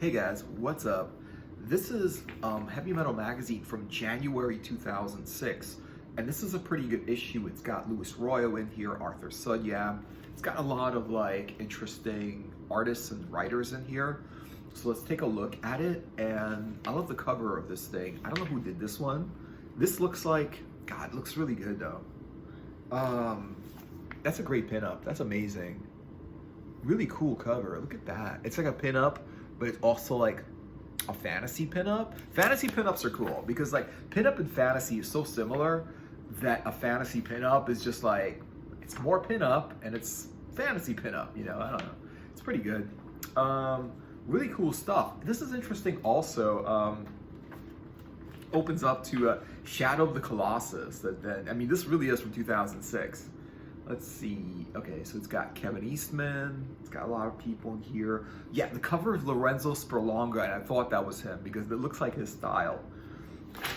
Hey guys, what's up? This is Heavy Metal Magazine from January 2006, and this is a pretty good issue. It's got Louis Royo in here, Arthur Sudyam. It's got a lot of interesting artists and writers in here. So let's take a look at it, and I love the cover of this thing. I don't know who did this one. This looks like, God, it looks really good though. That's a great pinup. That's amazing. Really cool cover. Look at that. It's like a pinup, but it's also like a fantasy pinup. Fantasy pinups are cool because pinup and fantasy is so similar that a fantasy pinup is just it's more pinup and it's fantasy pinup, I don't know. It's pretty good. Really cool stuff. This is interesting also. Opens up to Shadow of the Colossus. This really is from 2006. Let's see. Okay, so it's got Kevin Eastman. It's got a lot of people in here. Yeah, the cover is Lorenzo Sperlonga, and I thought that was him because it looks like his style.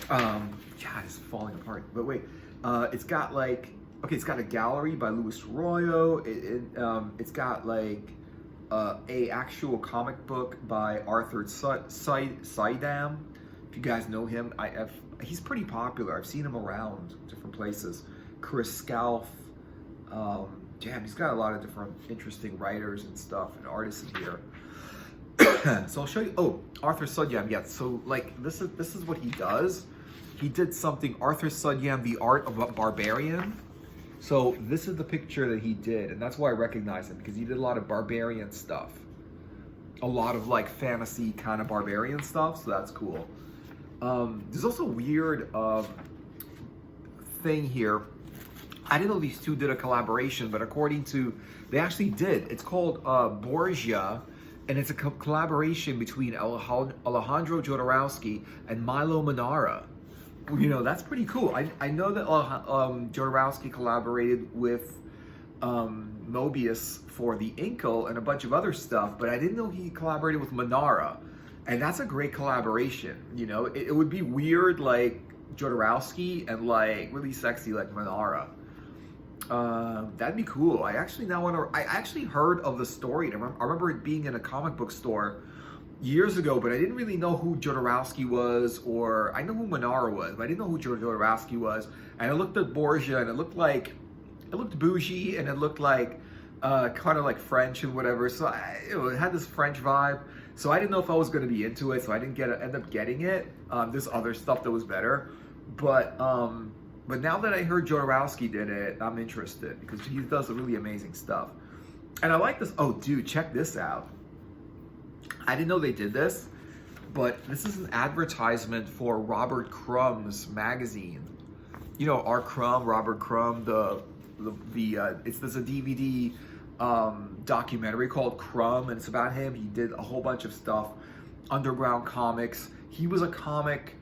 Yeah, it's falling apart. But wait, it's got it's got a gallery by Louis Royo. It's got a actual comic book by Arthur Sudyam. If you guys know him, he's pretty popular. I've seen him around different places. Chris Scalf. He's got a lot of different interesting writers and stuff and artists in here. So I'll show you. Oh, Arthur Sudyam. Yeah. So this is what he does. He did something. Arthur Sudyam, The Art of a Barbarian. So this is the picture that he did, and that's why I recognize him because he did a lot of barbarian stuff, a lot of fantasy kind of barbarian stuff. So that's cool. There's also a weird thing here. I didn't know these two did a collaboration, but according to, they actually did. It's called Borgia, and it's a collaboration between Alejandro Jodorowsky and Milo Manara. That's pretty cool. I know that Jodorowsky collaborated with Mobius for The Inkle and a bunch of other stuff, but I didn't know he collaborated with Manara. And that's a great collaboration. It would be weird Jodorowsky and really sexy Manara. That'd be cool. I actually heard of the story. I remember it being in a comic book store years ago, but I didn't really know who Jodorowsky was, or I know who Manara was, but I didn't know who Jodorowsky was. And I looked at Borgia, and it looked bougie, and it looked kind of French and whatever. So it had this French vibe. So I didn't know if I was going to be into it, so I didn't end up getting it. There's other stuff that was better, but now that I heard Jodorowsky did it, I'm interested because he does really amazing stuff. And I like this. Oh, dude, check this out. I didn't know they did this, but this is an advertisement for Robert Crumb's magazine. Our Crumb, Robert Crumb. There's a DVD documentary called Crumb, and it's about him. He did a whole bunch of stuff, underground comics. He was a comic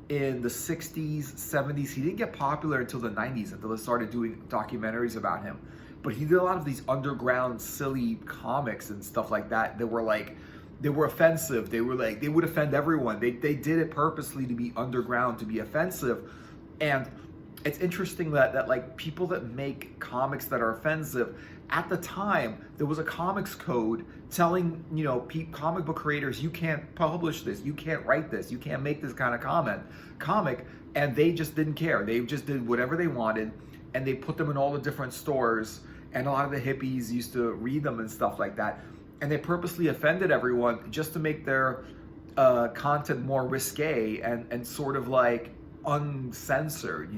in the 60s, 70s. He didn't get popular until the 90s, until they started doing documentaries about him. But he did a lot of these underground, silly comics and stuff like that. They were offensive. They would offend everyone. They did it purposely to be underground, to be offensive. And it's interesting that people that make comics that are offensive, at the time, there was a comics code telling, comic book creators, you can't publish this, you can't write this, you can't make this kind of comic, and they just didn't care. They just did whatever they wanted, and they put them in all the different stores, and a lot of the hippies used to read them and stuff like that, and they purposely offended everyone just to make their content more risque and sort of uncensored,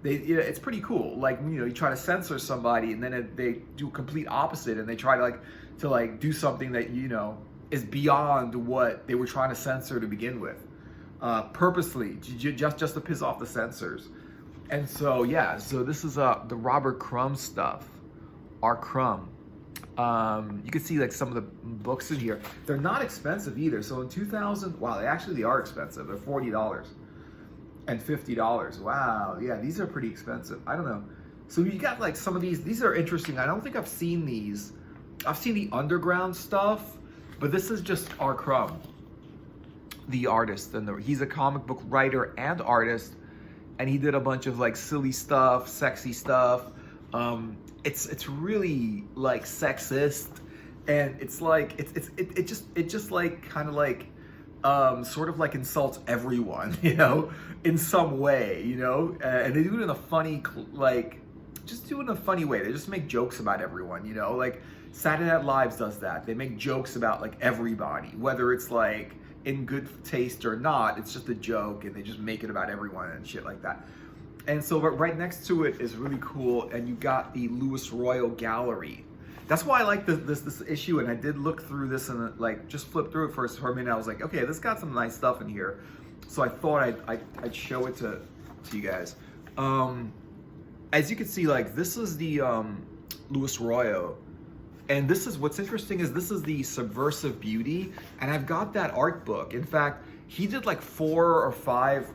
it's pretty cool. You try to censor somebody, and then they do complete opposite, and they try to do something that is beyond what they were trying to censor to begin with, purposely, just to piss off the censors. And so so this is the Robert Crumb stuff, our Crumb. You can see some of the books in here. They're not expensive either. So in 2000, wow, they are expensive. They're $40. And $50. Wow, yeah, these are pretty expensive. I don't know. So you got some of these are interesting. I don't think I've seen these. I've seen the underground stuff, but this is just our Crumb, the artist, and he's a comic book writer and artist, and he did a bunch of silly stuff, sexy stuff. It's really sexist and it's like it just like kind of like sort of like insults everyone, you know, in some way, you know, and they do it in a funny like just do it in a funny way. They just make jokes about everyone, you know, like Saturday Night Live does that. They make jokes about like everybody, whether it's like in good taste or not. It's just a joke, and they just make it about everyone and shit like that. And so right next to it is really cool, and you got the Louis Royal Gallery. That's why I like this issue, and I did look through this and like just flip through it for a minute. I was like, okay, this got some nice stuff in here, so I thought I'd show it to you guys. As you can see, like this is the Louis Royal, and this is what's interesting is this is the Subversive Beauty, and I've got that art book. In fact, he did like 4 or 5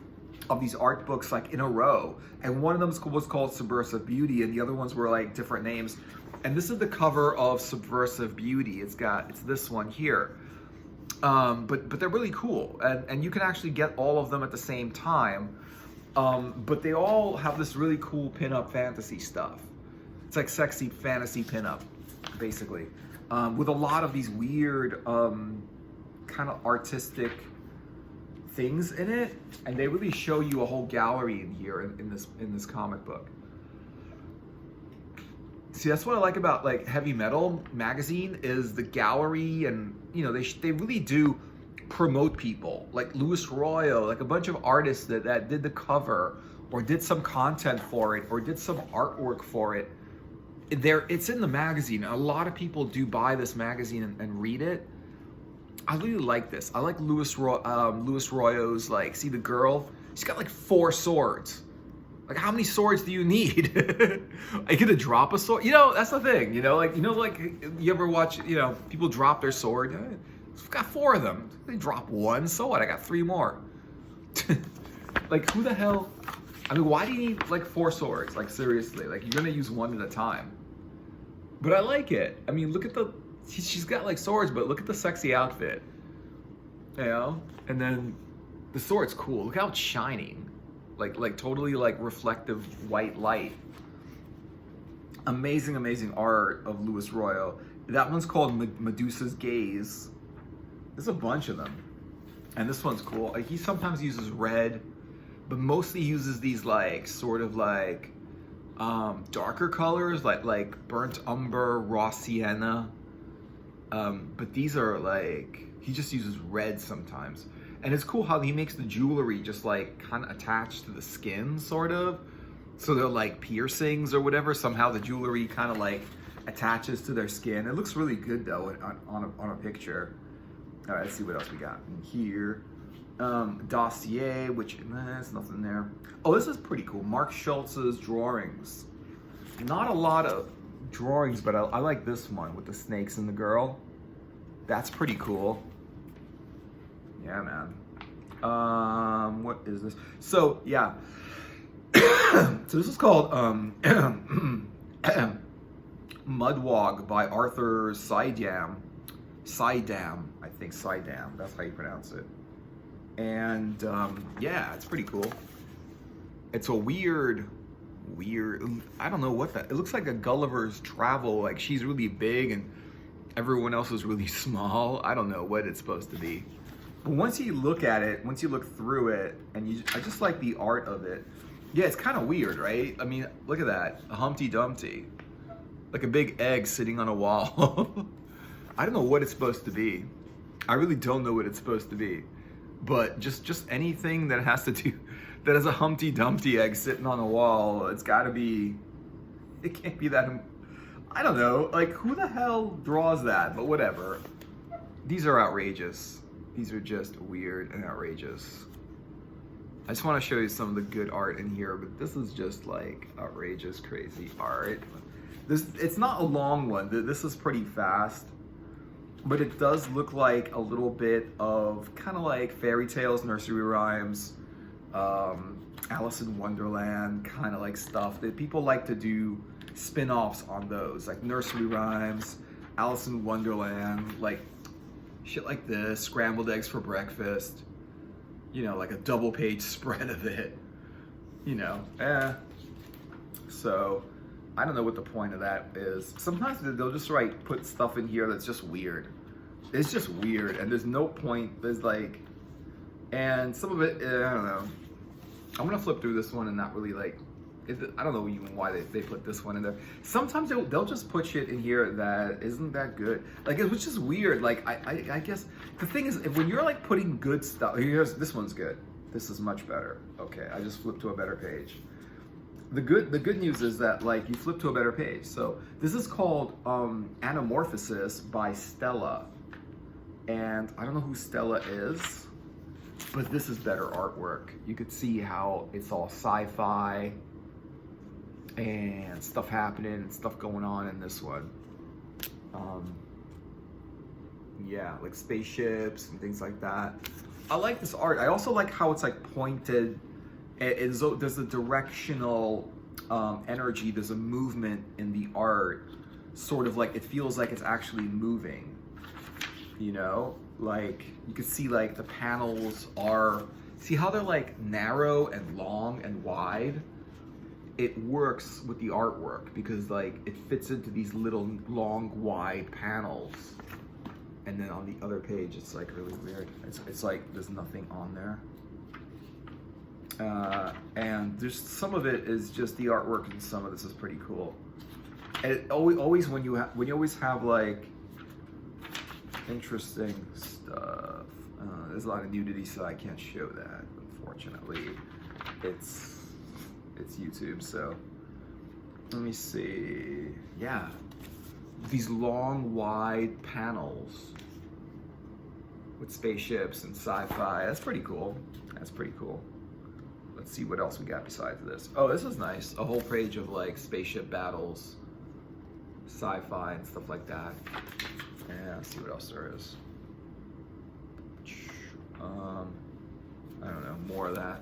of these art books like in a row, and one of them was called Subversive Beauty, and the other ones were like different names. And this is the cover of Subversive Beauty. It's this one here. But they're really cool, and you can actually get all of them at the same time. But they all have this really cool pinup fantasy stuff. It's like sexy fantasy pinup, basically, with a lot of these weird kind of artistic things in it, and they really show you a whole gallery in here in this comic book. See, that's what I like about like Heavy Metal magazine is the gallery, and you know they really do promote people like Louis Royal, like a bunch of artists that did the cover or did some content for it or did some artwork for it. It's in the magazine. A lot of people do buy this magazine and read it. I really like this. I like Louis Royal's, like, see the girl? She's got like 4 swords. Like, how many swords do you need? Are you gonna drop a sword? You know, that's the thing, you know, like you ever watch, you know, people drop their sword. I've got 4 of them. They drop 1, so what? I got 3 more. Like, who the hell? I mean, why do you need like 4 swords? Like, seriously, like you're gonna use 1 at a time. But I like it. I mean, look at she's got like swords, but look at the sexy outfit, you know? And then the sword's cool. Look how it's shining. Like totally like reflective white light. Amazing, amazing art of Louis Royal. That one's called Medusa's Gaze. There's a bunch of them. And this one's cool. Like, he sometimes uses red, but mostly uses these like sort of like darker colors, like burnt umber, raw sienna. But these are like, he just uses red sometimes. And it's cool how he makes the jewelry just like kind of attached to the skin, sort of. So they're like piercings or whatever. Somehow the jewelry kind of like attaches to their skin. It looks really good though on a picture. All right, let's see what else we got in here. Dossier, which there's nothing there. Oh, this is pretty cool. Mark Schultz's drawings. Not a lot of drawings, but I like this one with the snakes and the girl. That's pretty cool. Yeah, man. What is this? So, yeah. So this is called Mudwog by Arthur Seidam. Seidam, I think Seidam. That's how you pronounce it. And yeah, it's pretty cool. It's a weird, I don't know what that, it looks like a Gulliver's Travel. Like, she's really big and everyone else is really small. I don't know what it's supposed to be. But once you look at it, once you look through it, and I just like the art of it. Yeah, it's kind of weird, right? I mean, look at that, a Humpty Dumpty. Like a big egg sitting on a wall. I don't know what it's supposed to be. I really don't know what it's supposed to be. But just anything that has to do, that has a Humpty Dumpty egg sitting on a wall, it's gotta be, it can't be that, I don't know, like who the hell draws that? But whatever. These are outrageous. These are just weird and outrageous. I just want to show you some of the good art in here, but this is just like outrageous, crazy art. It's not a long one. This is pretty fast, but it does look like a little bit of kind of like fairy tales, nursery rhymes, Alice in Wonderland kind of like stuff that people like to do spin-offs on those, like nursery rhymes, Alice in Wonderland, like shit like this, scrambled eggs for breakfast, you know, like a double page spread of it, you know, So I don't know what the point of that is. Sometimes they'll just put stuff in here that's just weird. It's just weird, and there's no point. There's like, and some of it, I don't know. I'm gonna flip through this one and not really like. I don't know even why they put this one in there. Sometimes they'll just put shit in here that isn't that good. Like, which is weird. Like, I guess the thing is, when you're like putting good stuff, this one's good. This is much better. Okay, I just flipped to a better page. The good news is that like you flip to a better page. So this is called Anamorphosis by Stella, and I don't know who Stella is, but this is better artwork. You could see how it's all sci-fi and stuff happening and stuff going on in this one. Yeah, like spaceships and things like that. I like this art. I also like how it's like pointed. There's a directional energy. There's a movement in the art, sort of like it feels like it's actually moving. You know, like you can see like the panels are. See how they're like narrow and long and wide? It works with the artwork because like it fits into these little long wide panels, and then on the other page it's like really weird. It's like there's nothing on there, and there's some of it is just the artwork, and some of this is pretty cool. And it always when you always have like interesting stuff. There's a lot of nudity, so I can't show that, unfortunately. It's YouTube, so let me see. Yeah, these long, wide panels with spaceships and sci-fi. That's pretty cool. That's pretty cool. Let's see what else we got besides this. Oh, this is nice. A whole page of like spaceship battles, sci-fi and stuff like that. Yeah, let's see what else there is. I don't know, more of that.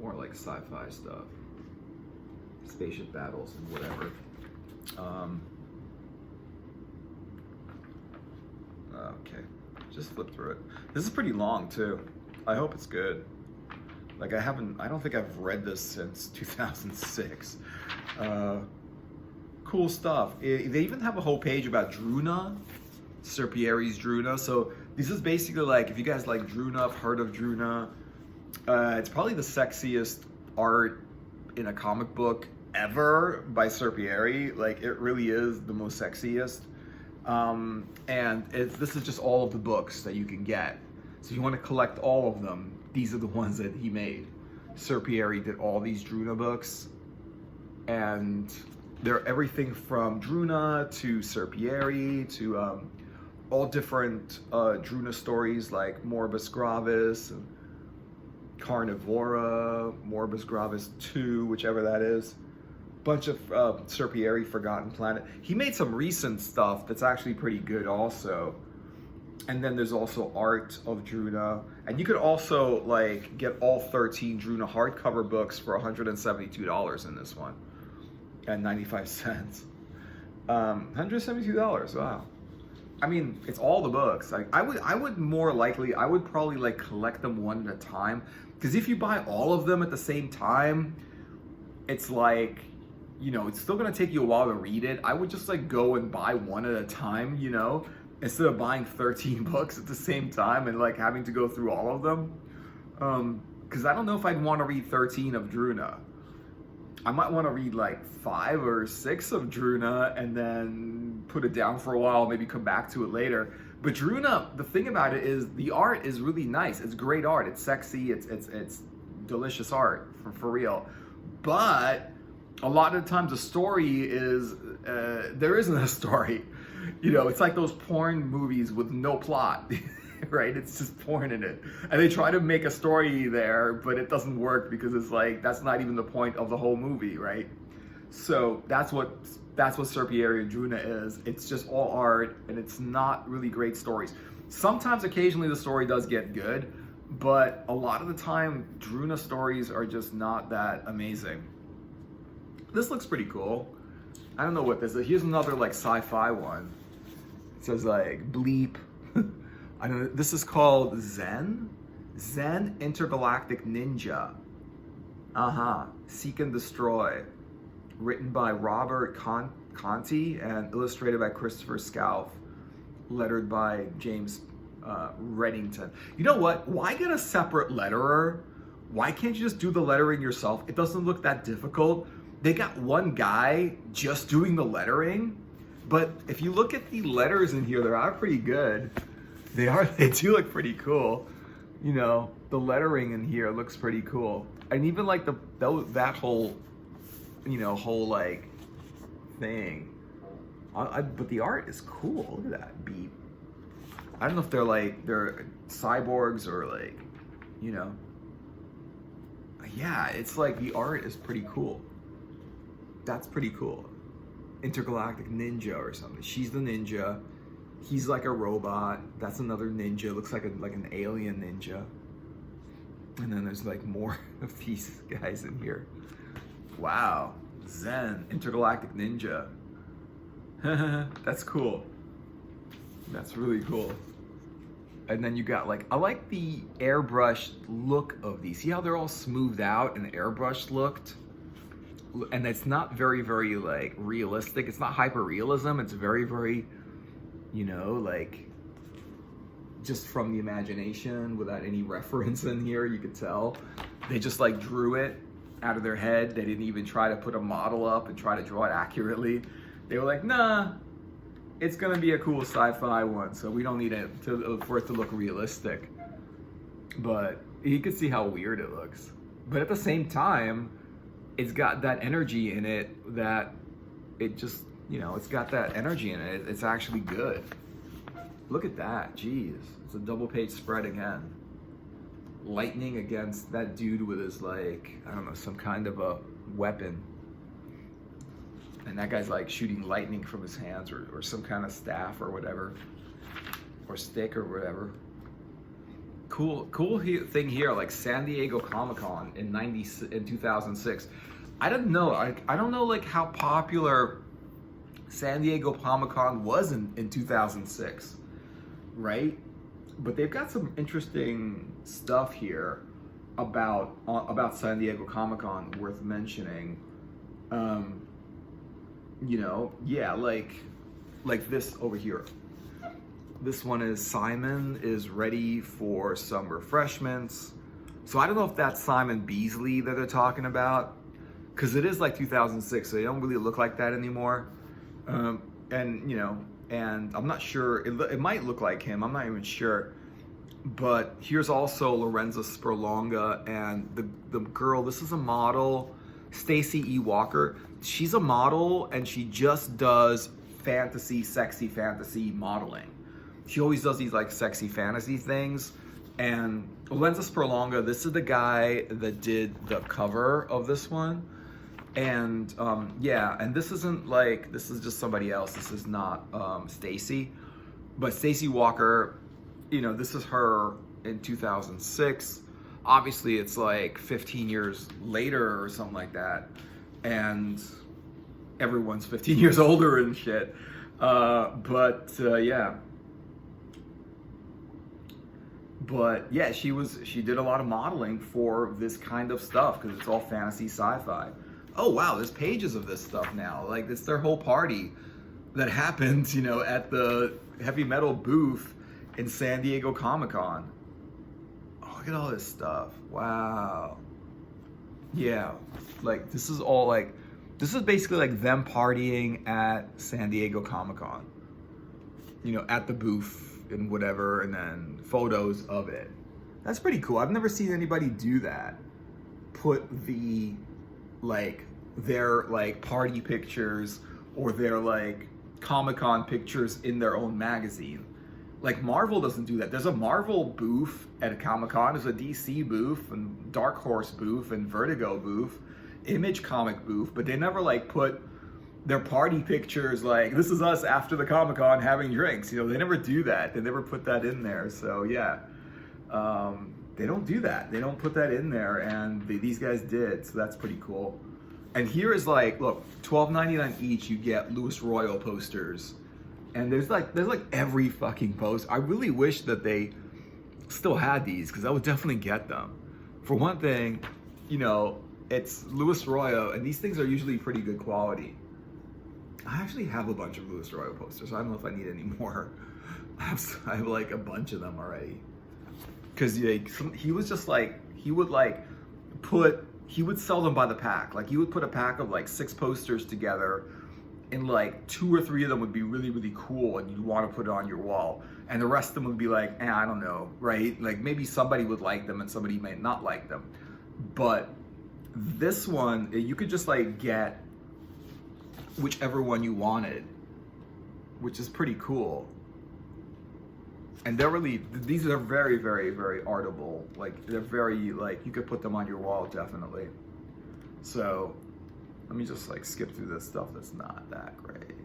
More like sci-fi stuff. Spaceship battles and whatever. Okay, just flip through it. This is pretty long too. I hope it's good. Like I don't think I've read this since 2006. Cool stuff. They even have a whole page about Druna, Serpieri's Druna. So this is basically like, if you guys like Druna, have heard of Druna, it's probably the sexiest art in a comic book ever by Serpieri. Like it really is the most sexiest. And this is just all of the books that you can get. So if you want to collect all of them, these are the ones that he made. Serpieri did all these Druna books, and they're everything from Druna to Serpieri to all different Druna stories like Morbus Gravis and Carnivora, Morbus Gravis 2, whichever that is. Bunch of Serpieri Forgotten Planet. He made some recent stuff that's actually pretty good also. And then there's also art of Druna. And you could also like get all 13 Druna hardcover books for $172 in this one. And 95 cents. $172, wow. I mean, it's all the books. Like I would more likely, I would probably like collect them one at a time. Because if you buy all of them at the same time, it's like, you know, it's still gonna take you a while to read it. I would just like go and buy one at a time, you know, instead of buying 13 books at the same time and like having to go through all of them. Because I don't know if I'd want to read 13 of Druna. I might want to read like 5 or 6 of Druna and then put it down for a while, maybe come back to it later. But Druna, the thing about it is the art is really nice. It's great art. It's sexy. It's delicious art for real. But a lot of the times the story is, there isn't a story. You know, it's like those porn movies with no plot, right? It's just porn in it. And they try to make a story there, but it doesn't work because it's like, that's not even the point of the whole movie, right? So that's what Serpieri and Druna is. It's just all art, and it's not really great stories. Sometimes, occasionally, the story does get good, but a lot of the time, Druna stories are just not that amazing. This looks pretty cool. I don't know what this is. Here's another like sci-fi one. It says like Bleep. I don't know. This is called Zen Intergalactic Ninja. Seek and Destroy. written by Robert Conti and illustrated by Christopher Scalf, lettered by James Reddington. You know what? Why get a separate letterer? Why can't you just do the lettering yourself? It doesn't look that difficult. They got one guy just doing the lettering, but if you look at the letters in here, they are pretty good. They do look pretty cool. You know, the lettering in here looks pretty cool. And even like that whole, you know, whole like thing. But the art is cool. Look at that beep. I don't know if they're cyborgs or like, you know. Yeah, it's like the art is pretty cool. That's pretty cool. Intergalactic ninja or something. She's the ninja. He's like a robot. That's another ninja. Looks like an alien ninja. And then there's like more of these guys in here. Wow. Zen. Intergalactic ninja. That's cool. That's really cool. And then you got like, I like the airbrushed look of these. See how they're all smoothed out and airbrushed looked? And it's not very, very like realistic. It's not hyper realism. It's very, very, you know, like just from the imagination without any reference in here. You could tell they just like drew it out of their head. They didn't even try to put a model up and try to draw it accurately. They were like, nah, it's gonna be a cool sci-fi one, so we don't need it for it to look realistic. But you can see how weird it looks. But at the same time, it's got that energy in it that it just, you know, it's got that energy in it. It's actually good. Look at that, jeez. It's a double page spread again. Lightning against that dude with his like, I don't know, some kind of a weapon. And that guy's like shooting lightning from his hands or some kind of staff or whatever. Or stick or whatever. Cool thing here, like San Diego Comic-Con in 2006. I don't know, I don't know like how popular San Diego Comic-Con was in 2006, right? But they've got some interesting stuff here about San Diego Comic-Con worth mentioning. You know, yeah, like this over here. This one is Simon is ready for some refreshments. So I don't know if that's Simon Beasley that they're talking about, because it is like 2006, so they don't really look like that anymore. And you know, and I'm not sure, it might look like him, I'm not even sure. But here's also Lorenza Sperlonga and the girl, this is a model, Stacy E. Walker. She's a model and she just does fantasy, sexy fantasy modeling. She always does these like sexy fantasy things. And Lorenza Sperlonga, this is the guy that did the cover of this one. And yeah, and this isn't like, this is just somebody else. This is not Stacy. But Stacy Walker, you know, this is her in 2006. Obviously it's like 15 years later or something like that. And everyone's 15 years older and shit. Yeah. But yeah, she did a lot of modeling for this kind of stuff because it's all fantasy sci-fi. Oh wow, there's pages of this stuff now. Like it's their whole party that happened, you know, at the heavy metal booth in San Diego Comic-Con. Oh, look at all this stuff. Wow. Yeah, like this is all like, this is basically like them partying at San Diego Comic-Con. You know, at the booth and whatever, and then photos of it. That's pretty cool. I've never seen anybody do that. Put the, like, their like party pictures or their like Comic-Con pictures in their own magazine. Like Marvel doesn't do that. There's a Marvel booth at a Comic-Con, there's a DC booth and Dark Horse booth and Vertigo booth, Image comic booth, but they never like put their party pictures like, this is us after the Comic-Con having drinks. You know, they never do that. They never put that in there. So yeah, they don't do that. They don't put that in there, and these guys did, so that's pretty cool. And here is like, look, $12.99 each, you get Louis Royal posters. And there's like every fucking post. I really wish that they still had these, because I would definitely get them. For one thing, you know, It's Louis Royo, and these things are usually pretty good quality. I actually have a bunch of Louis Royo posters. I don't know if I need any more. I have like a bunch of them already. Cause he was just like, he would sell them by the pack. Like he would put a pack of like 6 posters together, and like 2 or 3 of them would be really, really cool and you'd want to put it on your wall. And the rest of them would be like, I don't know, right? Like maybe somebody would like them and somebody might not like them. But this one, you could just like get whichever one you wanted, which is pretty cool. And they're really, these are very, very, very artable. Like they're very, like you could put them on your wall, definitely. So let me just like skip through this stuff that's not that great.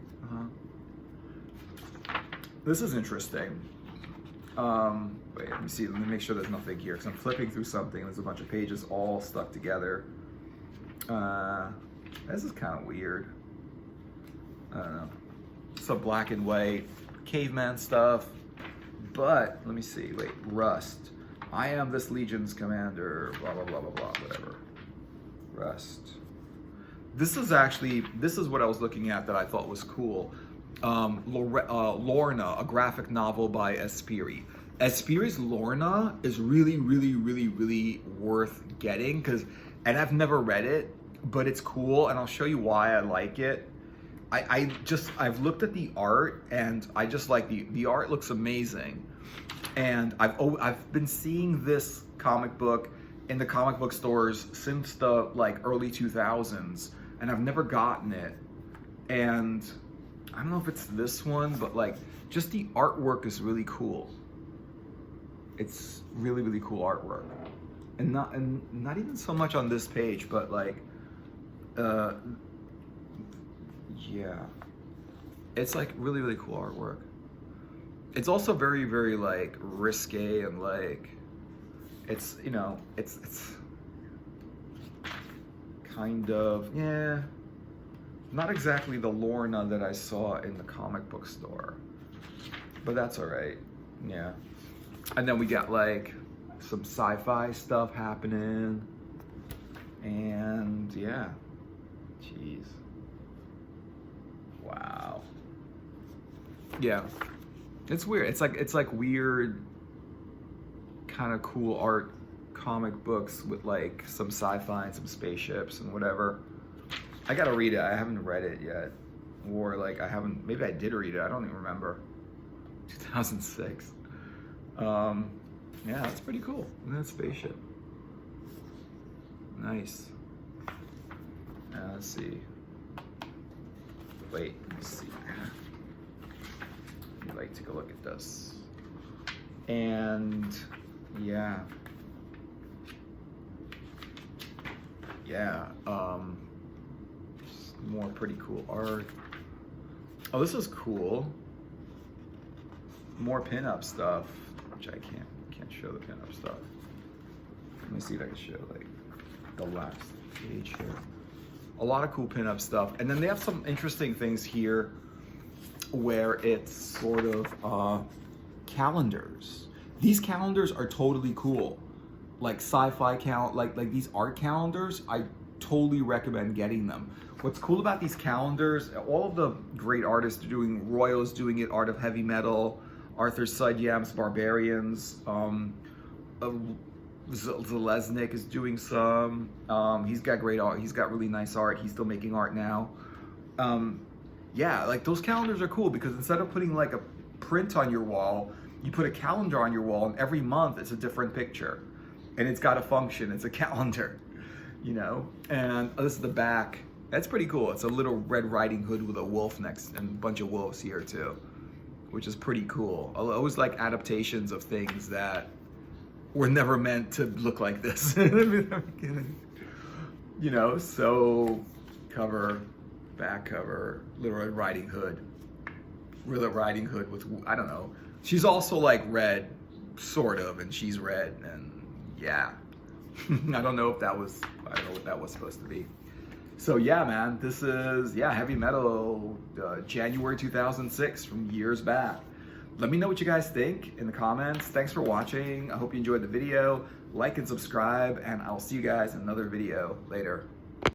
This is interesting. Wait, let me see, let me make sure there's nothing here, because I'm flipping through something and there's a bunch of pages all stuck together. This is kind of weird. I don't know. Some black and white caveman stuff. But let me see. Wait, Rust. I am this legion's commander. Blah blah blah blah blah. Whatever. Rust. This is what I was looking at that I thought was cool. Lorna, a graphic novel by Espiri. Espiri's Lorna is really, really, really, really worth getting and I've never read it, but it's cool, and I'll show you why I like it. I've looked at the art, and I just like the art looks amazing, and I've been seeing this comic book in the comic book stores since the like early 2000s, and I've never gotten it. And I don't know if it's this one, but like just the artwork is really cool. It's really, really cool artwork, and not even so much on this page, but like yeah, it's like really, really cool artwork. It's also very, very like risque, and like it's, you know, it's kind of, yeah, not exactly the Lorna that I saw in the comic book store, but that's all right. Yeah. And then we got like some sci-fi stuff happening, and yeah, jeez. Wow. Yeah, it's weird. It's like weird, kind of cool art comic books with like some sci-fi and some spaceships and whatever. I gotta read it. I haven't read it yet, or like I haven't. Maybe I did read it. I don't even remember. 2006. Yeah, that's pretty cool. And that spaceship. Nice. Let's see. Wait, let me see. Let me like take a look at this. And yeah. Yeah, more pretty cool art. Oh, this is cool. More pinup stuff, which I can't show the pinup stuff. Let me see if I can show like the last page here. A lot of cool pinup stuff, and then they have some interesting things here where it's sort of calendars. These calendars are totally cool, like sci-fi like these art calendars. I totally recommend getting them. What's cool about these calendars? All of the great artists are doing. Royo's doing it. Art of Heavy Metal. Arthur Sudyam's Barbarians. Zalesnik is doing some. He's got great art. He's got really nice art. He's still making art now. Yeah, like those calendars are cool because instead of putting like a print on your wall, you put a calendar on your wall, and every month it's a different picture, and it's got a function. It's a calendar, you know. And this is the back. That's pretty cool. It's a little Red Riding Hood with a wolf next, and a bunch of wolves here too, which is pretty cool. I always like adaptations of things that were never meant to look like this. You know, so cover, back cover, Little Red Riding Hood. Little Riding Hood with, I don't know. She's also like red, sort of, and she's red, and yeah. I don't know what that was supposed to be. So yeah, man, this is, yeah, Heavy Metal, January 2006, from years back. Let me know what you guys think in the comments. Thanks for watching. I hope you enjoyed the video. like and subscribe, and I'll see you guys in another video later.